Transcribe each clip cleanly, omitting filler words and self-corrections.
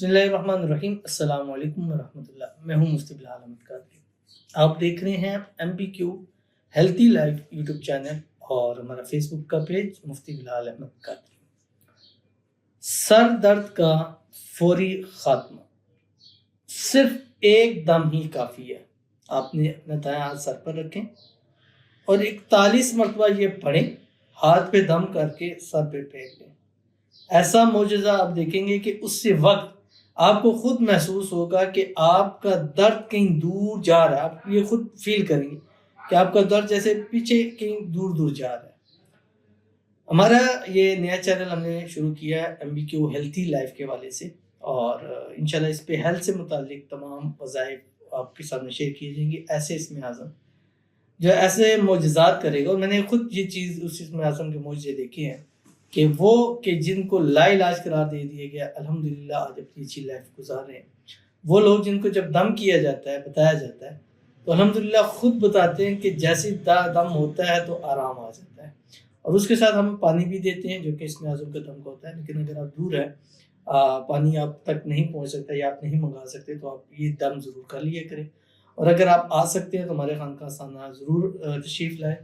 بسم اللہ الرحمن الرحیم۔ السلام علیکم ورحمۃ اللہ۔ میں ہوں مفتی بلال احمد قادری۔ آپ دیکھ رہے ہیں MPQ healthy life YouTube channel اور ہمارا فیس بک کا پیج مفتی بلال احمد قادری۔ سر درد کا فوری خاتمہ صرف ایک دم ہی کافی ہے۔ آپ نے اپنا دایاں ہاتھ سر پر رکھیں اور 41 مرتبہ یہ پڑھیں، ہاتھ پہ دم کر کے سر پہ پھینک لیں۔ ایسا معجزہ آپ دیکھیں گے کہ اس سے وقت آپ کو خود محسوس ہوگا کہ آپ کا درد کہیں دور جا رہا ہے۔ آپ یہ خود فیل کریں گے کہ آپ کا درد جیسے پیچھے کہیں دور دور جا رہا ہے۔ ہمارا یہ نیا چینل ہم نے شروع کیا ہے MPQ ہیلتھی لائف کے حوالے سے، اور انشاءاللہ اس پہ ہیلتھ سے متعلق تمام وظائف آپ کے سامنے شیئر کیے جائیں گے۔ ایسے اسم اعظم جو ایسے معجزات کرے گا، اور میں نے خود یہ چیز اس اسم اعظم کے معجزے دیکھے ہیں کہ وہ کہ جن کو لا علاج قرار دے دیا گیا، الحمدللہ آج اپنی اچھی لائف گزار رہے ہیں۔ وہ لوگ جن کو جب دم کیا جاتا ہے، بتایا جاتا ہے، تو الحمدللہ خود بتاتے ہیں کہ جیسے دم ہوتا ہے تو آرام آ جاتا ہے۔ اور اس کے ساتھ ہم پانی بھی دیتے ہیں جو کہ اسم اعظم کا دم کا ہوتا ہے۔ لیکن اگر آپ دور ہیں، پانی آپ تک نہیں پہنچ سکتا یا آپ نہیں منگا سکتے، تو آپ یہ دم ضرور کر لیا کریں۔ اور اگر آپ آ سکتے ہیں تو ہمارے خانقاہ سانحہ ضرور تشریف لائیں۔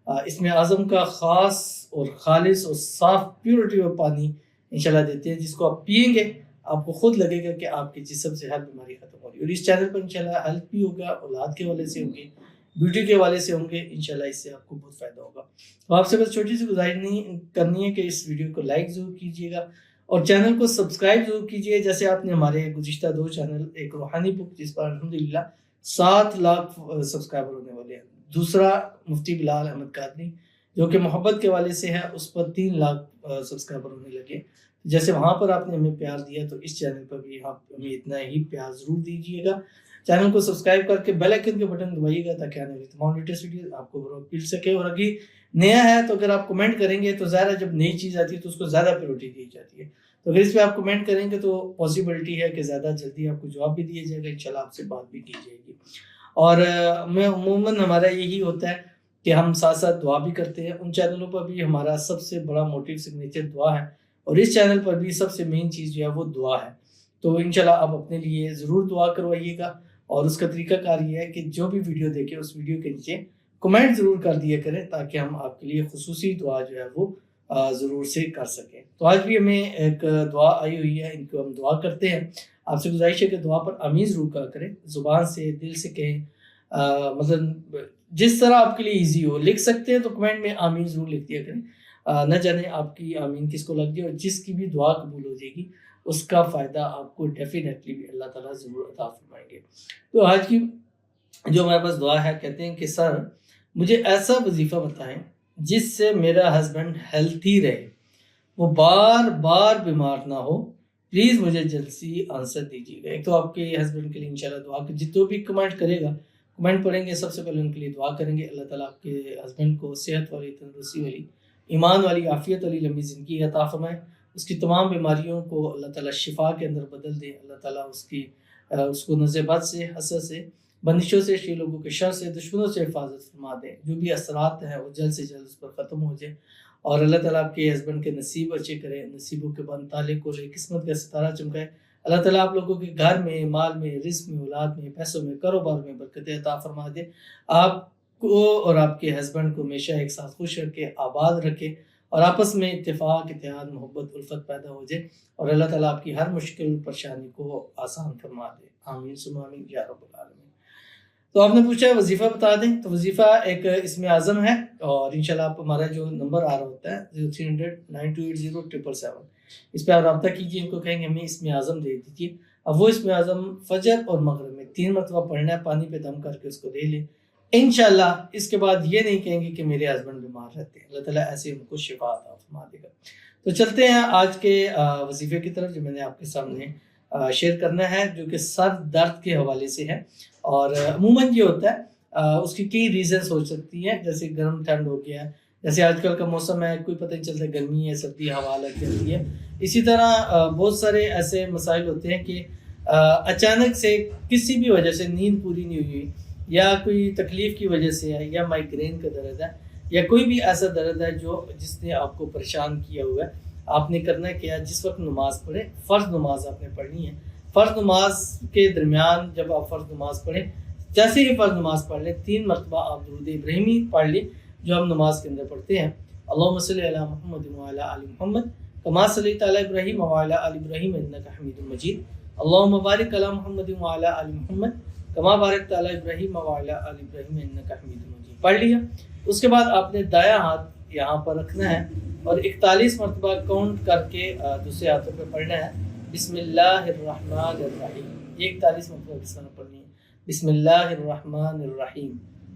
اسم اعظم کا خاص اور خالص اور صاف پیورٹی اور پانی انشاءاللہ دیتے ہیں، جس کو آپ پئیں گے آپ کو خود لگے گا کہ آپ کے جسم سے ہر بیماری ختم ہو رہی ہے۔ اور اس چینل پر انشاءاللہ ہیلتھ بھی ہوگا، اولاد کے حوالے سے ہوں گے، بیوٹی کے حوالے سے ہوں گے۔ انشاءاللہ اس سے آپ کو بہت فائدہ ہوگا۔ تو آپ سے بس چھوٹی سی گزارش کرنی ہے کہ اس ویڈیو کو لائک ضرور کیجیے گا اور چینل کو سبسکرائب ضرور کیجیے، جیسے آپ نے ہمارے گزشتہ 2 چینل، ایک روحانی بک جس پر الحمدللہ 7 لاکھ سبسکرائبر ہونے والے ہیں، دوسرا مفتی بلال احمد قادری جو کہ محبت کے حوالے سے ہے، اس پر 3 لاکھ سبسکرائبر ہونے لگے۔ جیسے وہاں پر آپ نے ہمیں پیار دیا، تو اس چینل پر بھی آپ ہمیں اتنا ہی پیار ضرور دیجیے گا۔ چینل کو سبسکرائب کر کے بیل آئیکن کے بٹن دبائیے گا تاکہ آنے والی تمام لیٹسٹ ویڈیو آپ کو بروقت مل سکے۔ اور اگر نیا ہے تو اگر آپ کمنٹ کریں گے تو ظاہر ہے جب نئی چیز آتی ہے تو اس کو زیادہ پریورٹی دی جاتی ہے، تو اگر اس پہ آپ کمنٹ کریں گے تو پاسبلٹی ہے کہ زیادہ جلدی آپ کو جواب بھی دیا جائے گا، انشاءاللہ آپ سے بات بھی کی جائے گی۔ اور میں عموماً ہمارا یہی ہوتا ہے کہ ہم ساتھ ساتھ دعا بھی کرتے ہیں۔ ان چینلوں پر بھی ہمارا سب سے بڑا موٹیو سگنیچر دعا ہے، اور اس چینل پر بھی سب سے مین چیز جو ہے وہ دعا ہے۔ تو انشاءاللہ آپ اپنے لیے ضرور دعا کروائیے گا، اور اس کا طریقہ کار یہ ہے کہ جو بھی ویڈیو دیکھیں اس ویڈیو کے نیچے کمنٹ ضرور کر دیا کریں تاکہ ہم آپ کے لیے خصوصی دعا جو ہے وہ ضرور سے کر سکیں۔ تو آج بھی ہمیں ایک دعا آئی ہوئی ہے، ان کو ہم دعا کرتے ہیں۔ آپ سے گزارش ہے کہ دعا پر آمین ضرور کہا کریں، زبان سے دل سے کہیں، مطلب جس طرح آپ کے لیے ایزی ہو۔ لکھ سکتے ہیں تو کمنٹ میں آمین ضرور لکھ دیا کریں، نہ جانے آپ کی آمین کس کو لگ جائے، اور جس کی بھی دعا قبول ہو جائے گی اس کا فائدہ آپ کو ڈیفینیٹلی بھی اللہ تعالیٰ ضرور عطا فرمائیں گے۔ تو آج کی جو ہمارے پاس دعا ہے، کہتے ہیں کہ سر مجھے ایسا وظیفہ بتائیں جس سے میرا ہسبینڈ ہیلتھی رہے، وہ بار بار بیمار نہ ہو، پلیز مجھے جلد سے آنسر دیجیے گا۔ ایک تو آپ کے ہسبینڈ کے لیے انشاءاللہ دعا کہ جتنے بھی کمنٹ کرے گا، کمنٹ پڑھیں گے سب سے پہلے ان کے لیے دعا کریں گے، اللہ تعالیٰ آپ کے ہسبینڈ کو صحت والی، تندرستی والی، ایمان والی، عافیت والی لمبی زندگی عطا فرمائے، اس کی تمام بیماریوں کو اللہ تعالیٰ شفا کے اندر بدل دے، اللہ تعالیٰ اس کو نظر بد سے، حسد سے، بندشوں سے، شی لوگوں کے شر سے، دشمنوں سے حفاظت فرما دیں، جو بھی اثرات ہیں وہ جلد سے جلد اس پر ختم ہو جائے، اور اللہ تعالیٰ آپ کے ہسبینڈ کے نصیب اچھے کرے، نصیبوں کے بند تالے کھولے، قسمت کا ستارہ چمکائے۔ اللہ تعالیٰ آپ لوگوں کے گھر میں، مال میں، رزق میں، اولاد میں، پیسوں میں، کاروبار میں برکت عطا فرما دے، آپ کو اور آپ کے ہسبینڈ کو ہمیشہ ایک ساتھ خوش رکھے، آباد رکھے، اور آپس میں اتفاق، اتحاد، محبت، الفت پیدا ہو جائے، اور اللہ تعالیٰ آپ کی ہر مشکل پریشانی کو آسان فرما دے۔ آمین ثم آمین یا رب العالمین۔ تو آپ نے پوچھا ہے وظیفہ بتا دیں، تو وظیفہ ایک اسم اعظم ہے، اور انشاءاللہ آپ ہمارا جو نمبر آ رہا ہوتا ہے 0300928077، اس پہ آپ رابطہ کیجیے، ان کو کہیں گے ہمیں اسم اعظم دے دیجیے۔ اب وہ اسم اعظم فجر اور مغرب میں 3 مرتبہ پڑھنا ہے، پانی پہ دم کر کے اس کو دے لیں۔ انشاءاللہ اس کے بعد یہ نہیں کہیں گے کہ میرے ہسبینڈ بیمار رہتے ہیں، اللہ تعالیٰ ایسے ان کو شفا عطا فرما دے گا۔ تو چلتے ہیں آج کے وظیفے کی طرف جو میں نے آپ کے سامنے شیئر کرنا ہے، جو کہ سر درد کے حوالے سے ہے، اور عموماً یہ ہوتا ہے اس کی کئی ریزنز ہو سکتی ہیں، جیسے گرم ٹھنڈ ہو گیا، جیسے آج کل کا موسم ہے، کوئی پتہ نہیں چلتا گرمی ہے، سردی، ہوا لگ جاتی ہے۔ اسی طرح بہت سارے ایسے مسائل ہوتے ہیں کہ اچانک سے کسی بھی وجہ سے نیند پوری نہیں ہوئی، یا کوئی تکلیف کی وجہ سے ہے، یا مائیگرین کا درد ہے، یا کوئی بھی ایسا درد ہے جس نے آپ کو پریشان کیا ہوا ہے۔ آپ نے کرنا ہے کیا، جس وقت نماز پڑھیں، فرض نماز آپ نے پڑھنی ہے، فرض نماز کے درمیان جب آپ فرض نماز پڑھیں، جیسے ہی فرض نماز پڑھ لیں 3 مرتبہ آپ درود ابراہیمی پڑھ لیں جو ہم نماز کے اندر پڑھتے ہیں، اللہم صلی علی محمد وعلی آل محمد کما صلیت علی ابراہیم وعلی آل ابراہیم انک حمید مجید، اللہم بارک علی محمد وعلی آل محمد کما بارکت علی ابراہیم وعلی آل ابراہیم انک حمید مجید پڑھ لیا۔ اس کے بعد آپ نے دایاں ہاتھ یہاں پر رکھنا ہے اور 41 مرتبہ کاؤنٹ کر کے دوسرے ہاتھوں پہ پڑھنا ہے بسم اللہ الرحمن الرحیم، یہ 41 مرتبہ بسم اللہ پڑھنی ہے، بسم اللہ الرحمن الرحیم،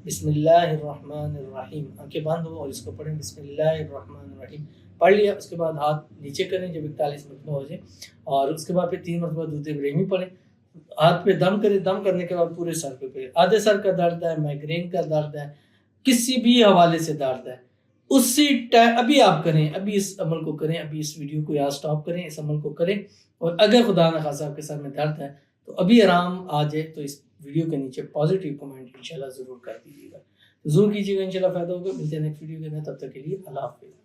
بسم اللہ الرحمن الرحیم، آنکھیں بند ہو اور اس کو پڑھیں بسم اللہ الرحمن الرحیم پڑھ لیا۔ اس کے بعد ہاتھ نیچے کریں جب 41 مرتبہ ہو جائے، اور اس کے بعد پھر 3 مرتبہ درود ابراہیمی پڑھیں، ہاتھ پہ دم کریں، دم کرنے کے بعد پورے سر پہ پڑھیں، آدھے سر کا درد ہے، مائگرین کا درد ہے، کسی بھی حوالے سے درد ہے، اسی ٹائم ابھی آپ کریں، ابھی اس عمل کو کریں، ابھی اس ویڈیو کو یہاں سٹاپ کریں، اس عمل کو کریں، اور اگر خدا نخواستہ آپ کے سر میں درد ہے تو ابھی آرام آ جائے تو اس ویڈیو کے نیچے پازیٹیو کمنٹ انشاءاللہ ضرور کر دیجیے گا، ضرور کیجیے گا، انشاءاللہ فائدہ ہوگا۔ ملتے ہیں نیکسٹ ویڈیو کے اندر، تب تک کے لیے اللہ حافظ۔